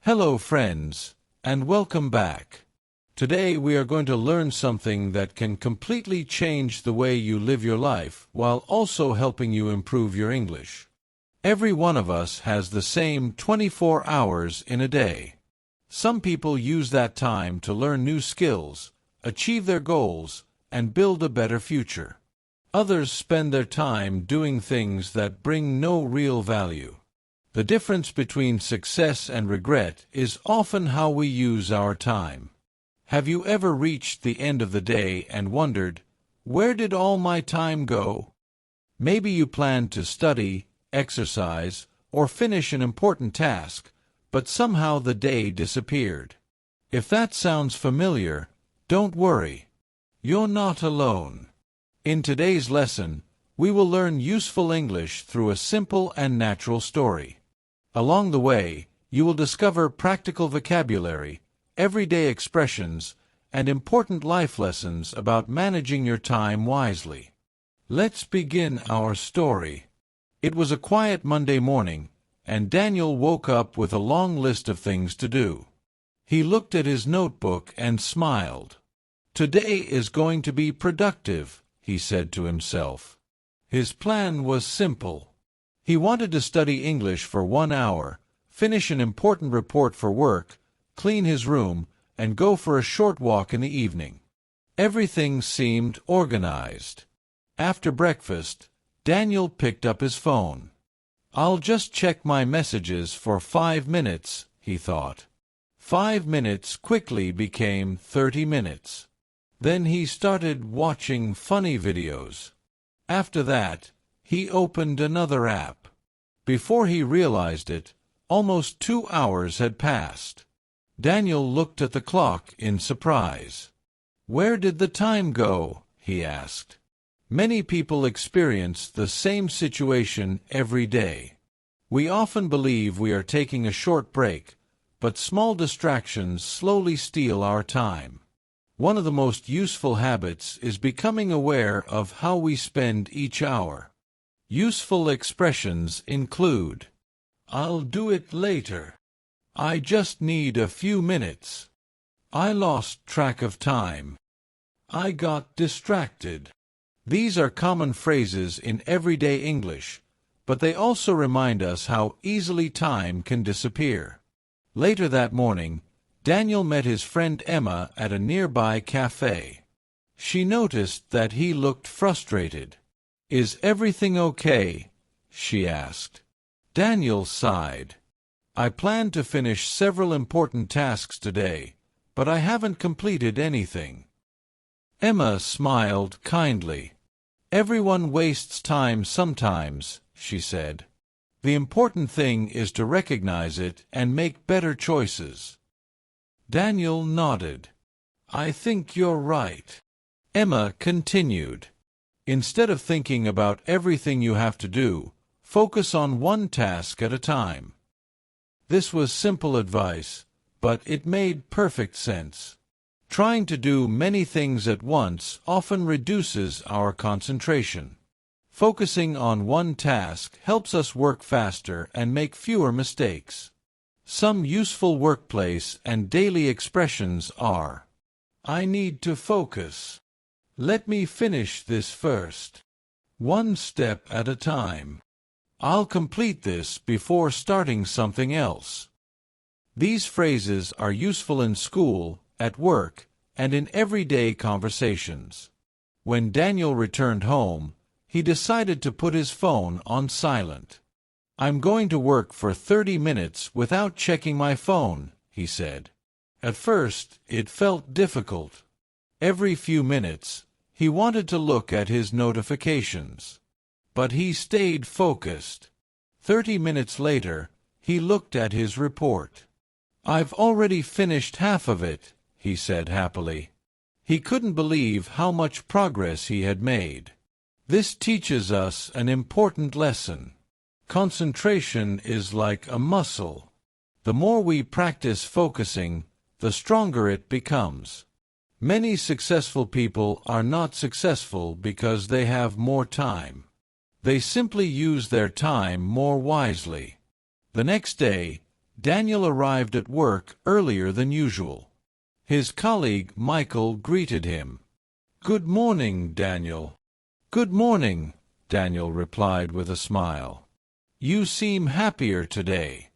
Hello friends, and welcome back. Today we are going to learn something that can completely change the way you live your life while also helping you improve your English. Every one of us has the same 24 hours in a day. Some people use that time to learn new skills, achieve their goals, and build a better future. Others spend their time doing things that bring no real value. The difference between success and regret is often how we use our time. Have you ever reached the end of the day and wondered, where did all my time go? Maybe you planned to study, exercise, or finish an important task, but somehow the day disappeared. If that sounds familiar, don't worry. You're not alone. In today's lesson, we will learn useful English through a simple and natural story. Along the way, you will discover practical vocabulary, everyday expressions, and important life lessons about managing your time wisely. Let's begin our story. It was a quiet Monday morning, and Daniel woke up with a long list of things to do. He looked at his notebook and smiled. "Today is going to be productive," he said to himself. His plan was simple. He wanted to study English for 1 hour, finish an important report for work, clean his room, and go for a short walk in the evening. Everything seemed organized. After breakfast, Daniel picked up his phone. "I'll just check my messages for 5 minutes," he thought. 5 minutes quickly became 30 minutes. Then he started watching funny videos. After that, he opened another app. Before he realized it, almost 2 hours had passed. Daniel looked at the clock in surprise. "Where did the time go?" he asked. Many people experience the same situation every day. We often believe we are taking a short break, but small distractions slowly steal our time. One of the most useful habits is becoming aware of how we spend each hour. Useful expressions include, "I'll do it later," "I just need a few minutes," "I lost track of time," "I got distracted." These are common phrases in everyday English, but they also remind us how easily time can disappear. Later that morning, Daniel met his friend Emma at a nearby cafe. She noticed that he looked frustrated. "Is everything okay?" she asked. Daniel sighed. "I planned to finish several important tasks today, but I haven't completed anything." Emma smiled kindly. "Everyone wastes time sometimes," she said. "The important thing is to recognize it and make better choices." Daniel nodded. "I think you're right." Emma continued. "Instead of thinking about everything you have to do, focus on one task at a time." This was simple advice, but it made perfect sense. Trying to do many things at once often reduces our concentration. Focusing on one task helps us work faster and make fewer mistakes. Some useful workplace and daily expressions are, "I need to focus," "Let me finish this first," "One step at a time," "I'll complete this before starting something else." These phrases are useful in school, at work, and in everyday conversations. When Daniel returned home, he decided to put his phone on silent. "I'm going to work for 30 minutes without checking my phone," he said. At first, it felt difficult. Every few minutes, he wanted to look at his notifications. But he stayed focused. 30 minutes later, he looked at his report. "I've already finished half of it," he said happily. He couldn't believe how much progress he had made. This teaches us an important lesson. Concentration is like a muscle. The more we practice focusing, the stronger it becomes. Many successful people are not successful because they have more time. They simply use their time more wisely. The next day, Daniel arrived at work earlier than usual. His colleague Michael greeted him. "Good morning, Daniel." "Good morning," Daniel replied with a smile. "You seem happier today."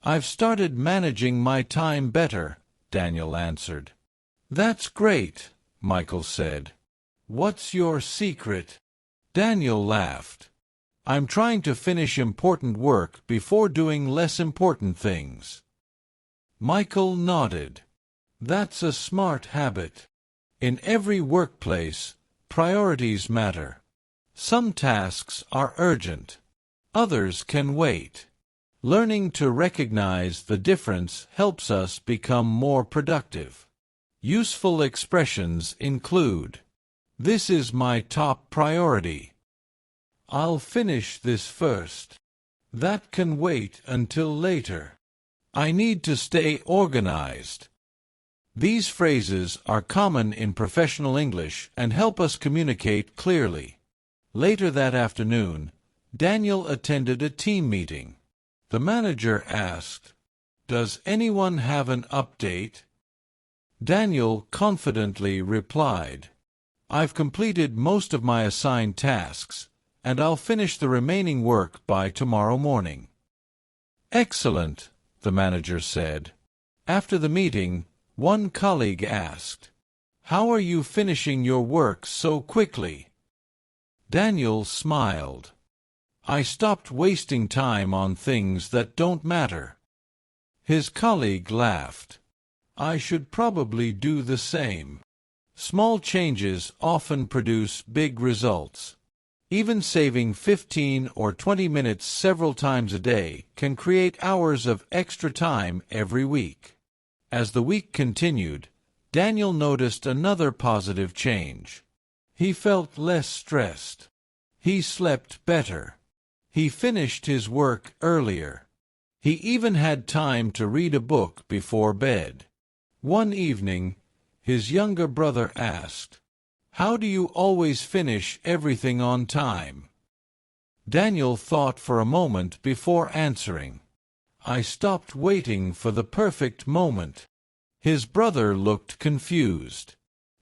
"I've started managing my time better," Daniel answered. "That's great," Michael said. "What's your secret?" Daniel laughed. "I'm trying to finish important work before doing less important things." Michael nodded. "That's a smart habit. In every workplace, priorities matter. Some tasks are urgent. Others can wait. Learning to recognize the difference helps us become more productive. Useful expressions include, "This is my top priority." "I'll finish this first." "That can wait until later." "I need to stay organized." These phrases are common in professional English and help us communicate clearly. Later that afternoon, Daniel attended a team meeting. The manager asked, "Does anyone have an update?" Daniel confidently replied, "I've completed most of my assigned tasks, and I'll finish the remaining work by tomorrow morning." "Excellent," the manager said. After the meeting, one colleague asked, "How are you finishing your work so quickly?" Daniel smiled. "I stopped wasting time on things that don't matter." His colleague laughed. "I should probably do the same." Small changes often produce big results. Even saving 15 or 20 minutes several times a day can create hours of extra time every week. As the week continued, Daniel noticed another positive change. He felt less stressed. He slept better. He finished his work earlier. He even had time to read a book before bed. One evening, his younger brother asked, "How do you always finish everything on time?" Daniel thought for a moment before answering, "I stopped waiting for the perfect moment." His brother looked confused.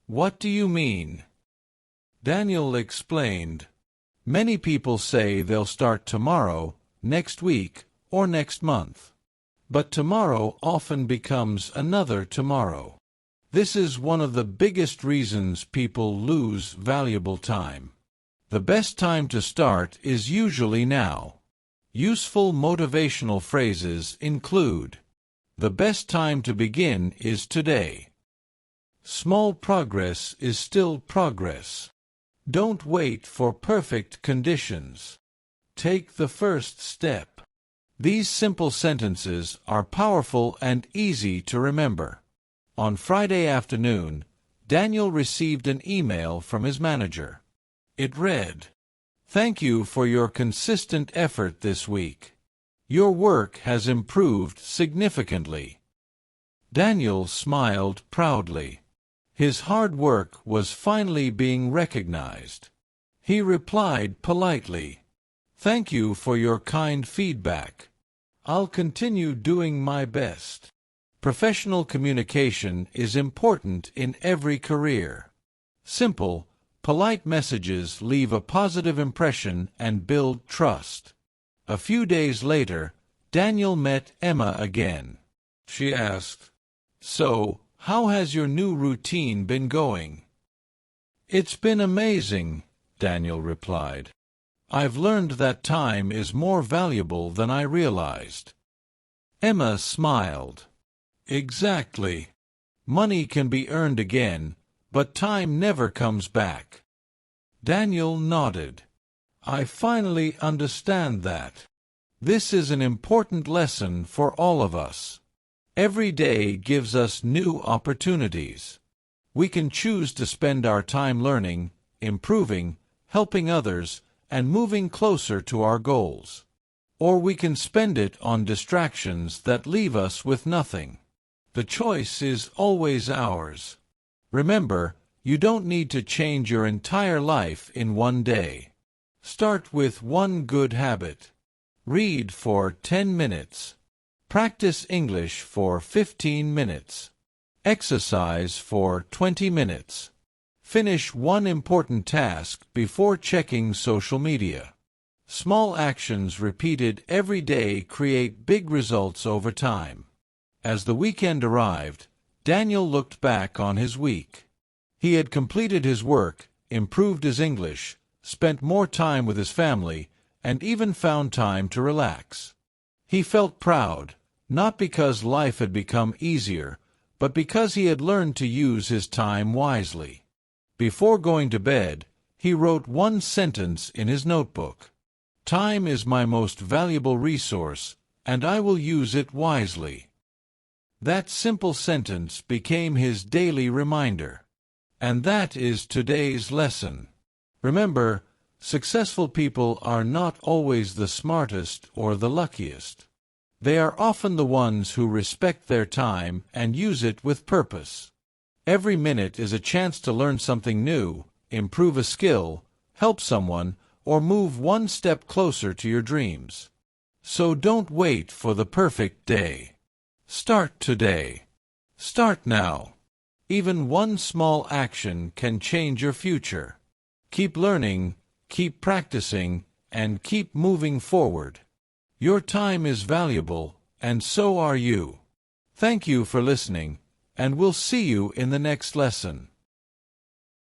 "What do you mean?" Daniel explained, "Many people say they'll start tomorrow, next week, or next month. But tomorrow often becomes another tomorrow. This is one of the biggest reasons people lose valuable time. The best time to start is usually now." Useful motivational phrases include, "The best time to begin is today." "Small progress is still progress." "Don't wait for perfect conditions. Take the first step." These simple sentences are powerful and easy to remember. On Friday afternoon, Daniel received an email from his manager. It read, "Thank you for your consistent effort this week. Your work has improved significantly." Daniel smiled proudly. His hard work was finally being recognized. He replied politely, "Thank you for your kind feedback. I'll continue doing my best." Professional communication is important in every career. Simple, polite messages leave a positive impression and build trust. A few days later, Daniel met Emma again. She asked, "So, how has your new routine been going?" "It's been amazing," Daniel replied. "I've learned that time is more valuable than I realized." Emma smiled. "Exactly. Money can be earned again, but time never comes back." Daniel nodded. "I finally understand that. This is an important lesson for all of us. Every day gives us new opportunities. We can choose to spend our time learning, improving, helping others, and moving closer to our goals. Or we can spend it on distractions that leave us with nothing. The choice is always ours. Remember, you don't need to change your entire life in one day. Start with one good habit. Read for 10 minutes. Practice English for 15 minutes. Exercise for 20 minutes. Finish one important task before checking social media. Small actions repeated every day create big results over time. As the weekend arrived, Daniel looked back on his week. He had completed his work, improved his English, spent more time with his family, and even found time to relax. He felt proud, not because life had become easier, but because he had learned to use his time wisely. Before going to bed, he wrote one sentence in his notebook. "Time is my most valuable resource, and I will use it wisely." That simple sentence became his daily reminder. And that is today's lesson. Remember, successful people are not always the smartest or the luckiest. They are often the ones who respect their time and use it with purpose. Every minute is a chance to learn something new, improve a skill, help someone, or move one step closer to your dreams. So don't wait for the perfect day. Start today. Start now. Even one small action can change your future. Keep learning, keep practicing, and keep moving forward. Your time is valuable, and so are you. Thank you for listening, and we'll see you in the next lesson.